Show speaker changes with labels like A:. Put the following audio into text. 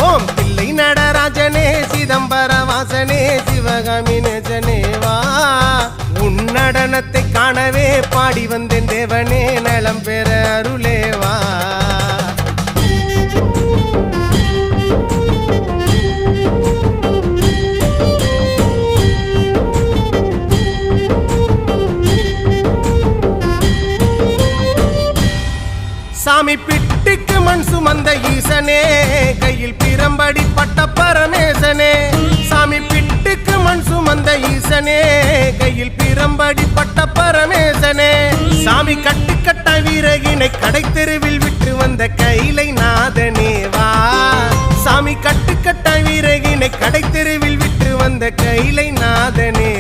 A: ஓம் தில்லை நடராஜனே சிதம்பர வாசனே சிவகாமி நேசனே வா உன் நடனத்தை காணவே பாடி வந்தேன் தேவனே நலம் பெற அருளே வா சாமி பிட்டுக்கு மண் சுமந்த ஈசனே கையில் பிரம்படி பட்ட பரமேசனே சாமி பிட்டுக்கு மண் சுமந்த ஈசனே கையில் பிரம்படி பட்ட பரமேசனே சாமி கட்டுக்கட்ட வீரகினை கடை தெருவில் விட்டு வந்த கைலை நாதனே வா சாமி கட்டுக்கட்ட வீரகினை கடை தெருவில் விட்டு வந்த கைலை நாதனே